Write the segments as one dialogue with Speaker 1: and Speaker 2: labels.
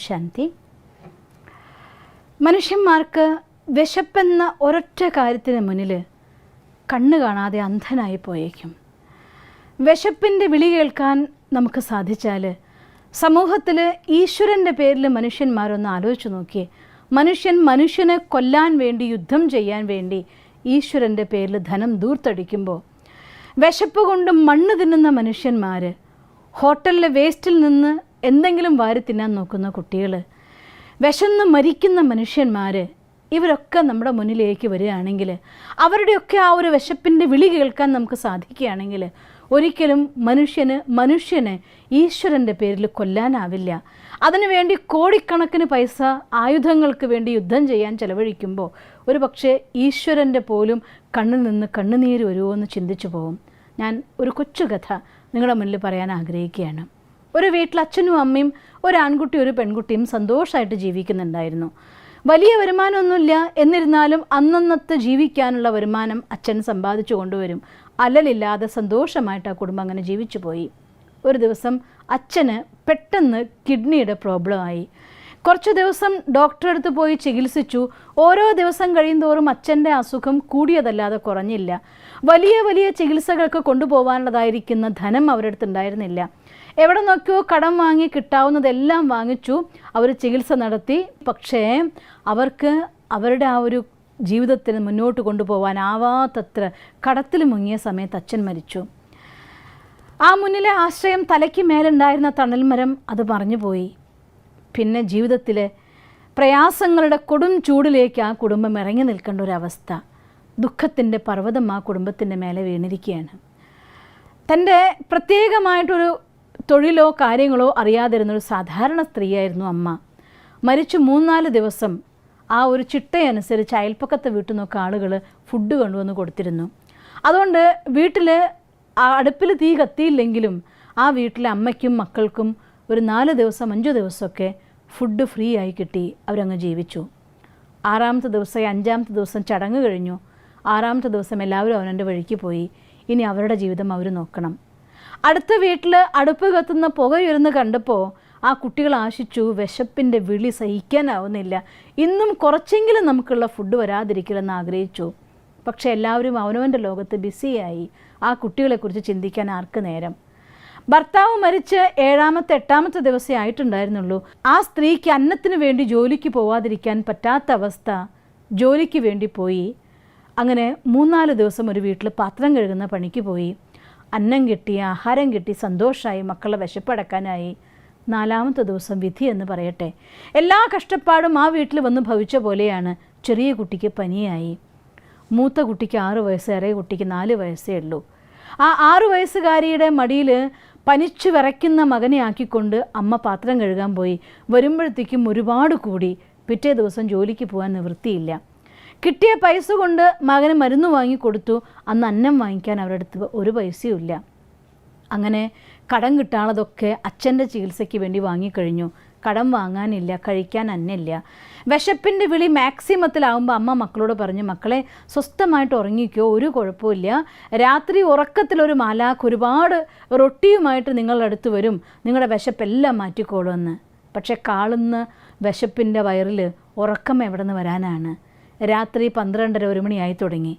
Speaker 1: ശാന്തി. മനുഷ്യന്മാർക്ക് വിശപ്പെന്ന ഒരൊറ്റ കാര്യത്തിന് മുന്നിൽ കണ്ണ് കാണാതെ അന്ധനായി പോയേക്കും. വിശപ്പിൻ്റെ വിളി കേൾക്കാൻ നമുക്ക് സാധിച്ചാൽ സമൂഹത്തിൽ ഈശ്വരൻ്റെ പേരിൽ മനുഷ്യന്മാരൊന്ന് ആലോചിച്ച് നോക്കിയേ. മനുഷ്യനെ കൊല്ലാൻ വേണ്ടി, യുദ്ധം ചെയ്യാൻ വേണ്ടി ഈശ്വരൻ്റെ പേരിൽ ധനം ദൂർത്തടിക്കുമ്പോൾ, വിശപ്പ് കൊണ്ട് മണ്ണ് തിന്നുന്ന മനുഷ്യന്മാർ, ഹോട്ടലിലെ വേസ്റ്റിൽ നിന്ന് എന്തെങ്കിലും വാരി തിന്നാൻ നോക്കുന്ന കുട്ടികൾ, വിശന്ന് മരിക്കുന്ന മനുഷ്യന്മാർ, ഇവരൊക്കെ നമ്മുടെ മുന്നിലേക്ക് വരികയാണെങ്കിൽ, അവരുടെയൊക്കെ ആ ഒരു വിശപ്പിൻ്റെ വിളി കേൾക്കാൻ നമുക്ക് സാധിക്കുകയാണെങ്കിൽ, ഒരിക്കലും മനുഷ്യനെ ഈശ്വരൻ്റെ പേരിൽ കൊല്ലാനാവില്ല. അതിനുവേണ്ടി കോടിക്കണക്കിന് പൈസ ആയുധങ്ങൾക്ക് വേണ്ടി യുദ്ധം ചെയ്യാൻ ചെലവഴിക്കുമ്പോൾ ഒരു പക്ഷേ ഈശ്വരൻ്റെ പോലും കണ്ണിൽ നിന്ന് കണ്ണുനീര് വരുമോ എന്ന് ചിന്തിച്ചു പോകും. ഞാൻ ഒരു കൊച്ചു കഥ നിങ്ങളുടെ മുന്നിൽ പറയാൻ ആഗ്രഹിക്കുകയാണ്. ഒരു വീട്ടിൽ അച്ഛനും അമ്മയും ഒരു ആൺകുട്ടി ഒരു പെൺകുട്ടിയും സന്തോഷമായിട്ട് ജീവിക്കുന്നുണ്ടായിരുന്നു. വലിയ വരുമാനമൊന്നുമില്ല, എന്നിരുന്നാലും അന്നന്നത്തെ ജീവിക്കാനുള്ള വരുമാനം അച്ഛൻ സമ്പാദിച്ചു കൊണ്ടുവരും. അലലില്ലാതെ സന്തോഷമായിട്ട് ആ കുടുംബം അങ്ങനെ ജീവിച്ചു പോയി. ഒരു ദിവസം അച്ഛന് പെട്ടെന്ന് കിഡ്നിയുടെ പ്രോബ്ലമായി. കുറച്ച് ദിവസം ഡോക്ടറെ അടുത്ത് പോയി ചികിത്സിച്ചു. ഓരോ ദിവസം കഴിയുന്തോറും അച്ഛൻ്റെ അസുഖം കൂടിയതല്ലാതെ കുറഞ്ഞില്ല. വലിയ വലിയ ചികിത്സകൾക്ക് കൊണ്ടുപോകാനുള്ളതായിരിക്കുന്ന ധനം അവരുടെ അടുത്ത് ഉണ്ടായിരുന്നില്ല. എവിടെ നോക്കിയോ കടം വാങ്ങി കിട്ടാവുന്നതെല്ലാം വാങ്ങിച്ചു. അവർ ചികിത്സ നടത്തി. പക്ഷേ അവർക്ക് അവരുടെ ആ ഒരു ജീവിതത്തിന് മുന്നോട്ട് കൊണ്ടുപോകാനാവാത്തത്ര കടത്തിൽ മുങ്ങിയ സമയത്ത് അച്ഛൻ മരിച്ചു. ആ മുന്നിലെ ആശ്രയം തലയ്ക്ക് മേലുണ്ടായിരുന്ന തണൽമരം അത് മറഞ്ഞുപോയി. പിന്നെ ജീവിതത്തിലെ പ്രയാസങ്ങളുടെ കൊടും ചൂടിലേക്ക് ആ കുടുംബം ഇറങ്ങി നിൽക്കേണ്ട ഒരവസ്ഥ. ദുഃഖത്തിൻ്റെ പർവ്വതം ആ കുടുംബത്തിൻ്റെ മേലെ വീണിരിക്കുകയാണ്. തൻ്റെ പ്രത്യേകമായിട്ടൊരു തൊഴിലോ കാര്യങ്ങളോ അറിയാതിരുന്നൊരു സാധാരണ സ്ത്രീയായിരുന്നു അമ്മ. മരിച്ചു 3-4 ദിവസം ആ ഒരു ചിട്ടയനുസരിച്ച് അയൽപ്പക്കത്തെ വീട്ടിൽ നിന്നൊക്കെ ആളുകൾ ഫുഡ് കൊണ്ടുവന്ന് കൊടുത്തിരുന്നു. അതുകൊണ്ട് വീട്ടിൽ അടുപ്പിൽ തീ കത്തിയില്ലെങ്കിലും ആ വീട്ടിലെ അമ്മയ്ക്കും മക്കൾക്കും ഒരു 4 ദിവസം 5 ദിവസമൊക്കെ ഫുഡ് ഫ്രീ ആയി കിട്ടി. അവരങ്ങ് ജീവിച്ചു. 6-ാമത്തെ ദിവസം 5-ാമത്തെ ദിവസം ചടങ്ങ് കഴിഞ്ഞു. 6-ാമത്തെ ദിവസം എല്ലാവരും അവനവൻ്റെ വഴിക്ക് പോയി. ഇനി അവരുടെ ജീവിതം അവർ നോക്കണം. അടുത്ത വീട്ടിൽ അടുപ്പ് കത്തുന്ന പുകയുയർന്ന് കണ്ടപ്പോൾ ആ കുട്ടികൾ ആശിച്ചു, വിശപ്പിൻ്റെ വിളി സഹിക്കാനാവുന്നില്ല, ഇന്നും കുറച്ചെങ്കിലും നമുക്കുള്ള ഫുഡ് വരാതിരിക്കില്ലെന്ന് ആഗ്രഹിച്ചു. പക്ഷേ എല്ലാവരും അവനവൻ്റെ ലോകത്ത് ബിസിയായി. ആ കുട്ടികളെക്കുറിച്ച് ചിന്തിക്കാൻ ആർക്ക് നേരം? ഭർത്താവ് മരിച്ച് 7-ാമത്തെ 8-ാമത്തെ ദിവസമേ ആയിട്ടുണ്ടായിരുന്നുള്ളൂ. ആ സ്ത്രീക്ക് അന്നത്തിന് വേണ്ടി ജോലിക്ക് പോവാതിരിക്കാൻ പറ്റാത്ത അവസ്ഥ. ജോലിക്ക് വേണ്ടി പോയി. അങ്ങനെ 3-4 ദിവസം ഒരു വീട്ടിൽ പാത്രം കഴുകുന്ന പണിക്ക് പോയി. അന്നം കിട്ടി, ആഹാരം കിട്ടി, സന്തോഷമായി, മക്കളെ വിശപ്പടക്കാനായി. 4-ാമത്തെ ദിവസം വിധി എന്ന് പറയട്ടെ. എല്ലാ കഷ്ടപ്പാടും ആ വീട്ടിൽ വന്ന് ഭവിച്ച പോലെയാണ്. ചെറിയ കുട്ടിക്ക് പനിയായി. മൂത്ത കുട്ടിക്ക് 6 വയസ്സ്, ഇളയ കുട്ടിക്ക് 4 വയസ്സേ ഉള്ളൂ. ആ 6 വയസ്സുകാരിയുടെ മടിയിൽ പനിച്ചു വിറയ്ക്കുന്ന മകനെ ആക്കിക്കൊണ്ട് അമ്മ പാത്രം കഴുകാൻ പോയി. വരുമ്പോഴത്തേക്കും ഒരുപാട് കൂടി. പിറ്റേ ദിവസം ജോലിക്ക് പോകാൻ നിവൃത്തിയില്ല. കിട്ടിയ പൈസ കൊണ്ട് മകന് മരുന്ന് വാങ്ങിക്കൊടുത്തു. അന്ന് അന്നം വാങ്ങിക്കാൻ അവരുടെ അടുത്ത് ഒരു പൈസയും ഇല്ല. അങ്ങനെ കടം കിട്ടാനുള്ളതൊക്കെ അച്ഛൻ്റെ ചികിത്സയ്ക്ക് വേണ്ടി വാങ്ങിക്കഴിഞ്ഞു. കടം വാങ്ങാനില്ല, കഴിക്കാൻ അന്നില്ല. വിശപ്പിൻ്റെ വിളി മാക്സിമത്തിലാവുമ്പോൾ അമ്മ മക്കളോട് പറഞ്ഞു, മക്കളെ സ്വസ്ഥമായിട്ട് ഉറങ്ങിക്കോ, ഒരു കുഴപ്പമില്ല. രാത്രി ഉറക്കത്തിലൊരു മാലാഖ് ഒരുപാട് റൊട്ടിയുമായിട്ട് നിങ്ങളുടെ അടുത്ത് വരും, നിങ്ങളുടെ വിശപ്പെല്ലാം മാറ്റിക്കോളുമെന്ന്. പക്ഷെ കാളുന്ന വിശപ്പിൻ്റെ വയറിൽ ഉറക്കം എവിടെ നിന്ന് വരാനാണ്? രാത്രി 12:30-1 മണിയായി തുടങ്ങി.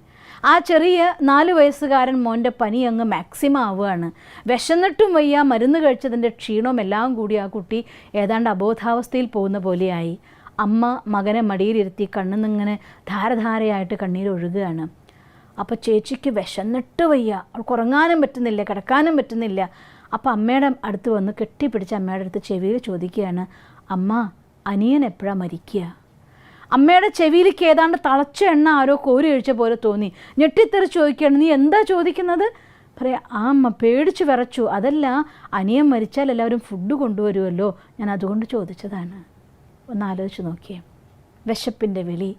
Speaker 1: ആ ചെറിയ 4 വയസ്സുകാരൻ മോൻ്റെ പനി അങ്ങ് മാക്സിമം ആവുകയാണ്. വിശന്നിട്ടും വയ്യ, മരുന്ന് കഴിച്ചതിൻ്റെ ക്ഷീണവും എല്ലാം കൂടി ആ കുട്ടി ഏതാണ്ട് അബോധാവസ്ഥയിൽ പോകുന്ന പോലെയായി. അമ്മ മകനെ മടിയിലിരുത്തി കണ്ണിന്നിങ്ങനെ ധാരധാരയായിട്ട് കണ്ണീരൊഴുകുകയാണ്. അപ്പോൾ ചേച്ചിക്ക് വിശന്നിട്ട് വയ്യ, അവൾക്ക് ഉറങ്ങാനും പറ്റുന്നില്ല, കിടക്കാനും പറ്റുന്നില്ല. അപ്പോൾ അമ്മയുടെ അടുത്ത് വന്ന് കെട്ടിപ്പിടിച്ച് അമ്മയുടെ അടുത്ത് ചെവിയിൽ ചോദിക്കുകയാണ്, അമ്മ അനിയൻ എപ്പോഴാണ് മരിക്കുക? അമ്മയുടെ ചെവിയിലേക്ക് ഏതാണ്ട് തളച്ച എണ്ണ ആരോ കോരി ഒഴിച്ച പോലെ തോന്നി. ഞെട്ടിത്തെറിച്ച് ചോദിക്കുകയാണ്, നീ എന്താ ചോദിക്കുന്നത്? പറയാം, ആ അമ്മ പേടിച്ച് വിറച്ചു. അതല്ല, അനിയൻ മരിച്ചാൽ എല്ലാവരും ഫുഡ് കൊണ്ടുവരുമല്ലോ, ഞാൻ അതുകൊണ്ട് ചോദിച്ചതാണ്. ഒന്ന് ആലോചിച്ച് നോക്കിയേ. വിശപ്പിൻ്റെ വിളി.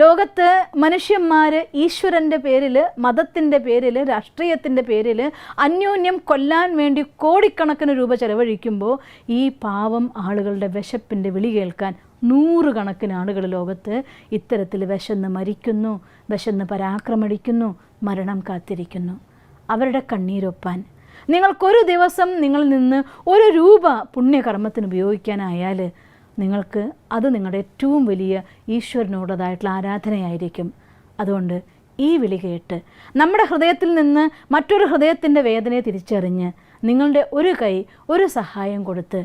Speaker 1: ലോകത്ത് മനുഷ്യന്മാർ ഈശ്വരൻ്റെ പേരിൽ, മതത്തിൻ്റെ പേരിൽ, രാഷ്ട്രീയത്തിൻ്റെ പേരിൽ അന്യോന്യം കൊല്ലാൻ വേണ്ടി കോടിക്കണക്കിന് രൂപ ചെലവഴിക്കുമ്പോൾ ഈ പാവം ആളുകളുടെ വിശപ്പിൻ്റെ വിളി കേൾക്കാൻ 100 കണക്കിന് ആളുകൾ ലോകത്ത് ഇത്തരത്തിൽ വിശന്ന് മരിക്കുന്നു, വിശന്ന് പരാക്രമിക്കുന്നു, മരണം കാത്തിരിക്കുന്നു. അവരുടെ കണ്ണീരൊപ്പാൻ നിങ്ങൾക്കൊരു ദിവസം നിങ്ങളിൽ നിന്ന് 1 രൂപ പുണ്യകർമ്മത്തിന് ഉപയോഗിക്കാനായാൽ നിങ്ങൾക്ക് അത് നിങ്ങളുടെ ഏറ്റവും വലിയ ഈശ്വരനോടതായിട്ടുള്ള ആരാധനയായിരിക്കും. അതുകൊണ്ട് ഈ വിളി കേട്ട് നമ്മുടെ ഹൃദയത്തിൽ നിന്ന് മറ്റൊരു ഹൃദയത്തിൻ്റെ വേദനയെ തിരിച്ചറിഞ്ഞ് നിങ്ങളുടെ ഒരു കൈ ഒരു സഹായം കൊടുത്ത്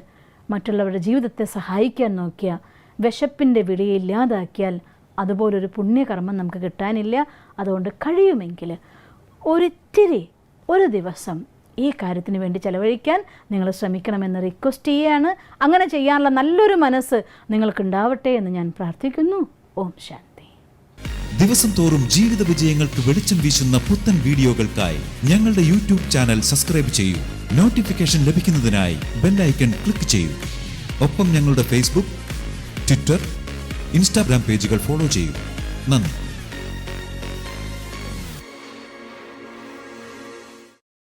Speaker 1: മറ്റുള്ളവരുടെ ജീവിതത്തെ സഹായിക്കാൻ നോക്കിയ വിശപ്പിൻ്റെ വിളിയെ ഇല്ലാതാക്കിയാൽ അതുപോലൊരു പുണ്യകർമ്മം നമുക്ക് കിട്ടാനില്ല. അതുകൊണ്ട് കഴിയുമെങ്കിൽ ഒരു ദിവസം ഈ കാര്യത്തിന് വേണ്ടി ചെലവഴിക്കാൻ നിങ്ങൾ ശ്രമിക്കണമെന്ന് റിക്വസ്റ്റ് ചെയ്യുകയാണ്. അങ്ങനെ ചെയ്യാനുള്ള നല്ലൊരു മനസ്സ് നിങ്ങൾക്കുണ്ടാവട്ടെ എന്ന് ഞാൻ പ്രാർത്ഥിക്കുന്നു. ഓം ശാന്തി.
Speaker 2: ദിവസം തോറും ജീവിത വിജയങ്ങൾക്ക് വെളിച്ചം വീശുന്ന പുത്തൻ വീഡിയോകൾക്കായി ഞങ്ങളുടെ യൂട്യൂബ് ചാനൽ സബ്സ്ക്രൈബ് ചെയ്യൂ. നോട്ടിഫിക്കേഷൻ ലഭിക്കുന്നതിനായി ബെൽ ഐക്കൺ ക്ലിക്ക് ചെയ്യൂ. ഒപ്പം ഞങ്ങളുടെ ഫേസ്ബുക്ക്, ട്വിറ്റർ, ഇൻസ്റ്റാഗ്രാം പേജുകൾ ഫോളോ ചെയ്യൂ. നന്ദി.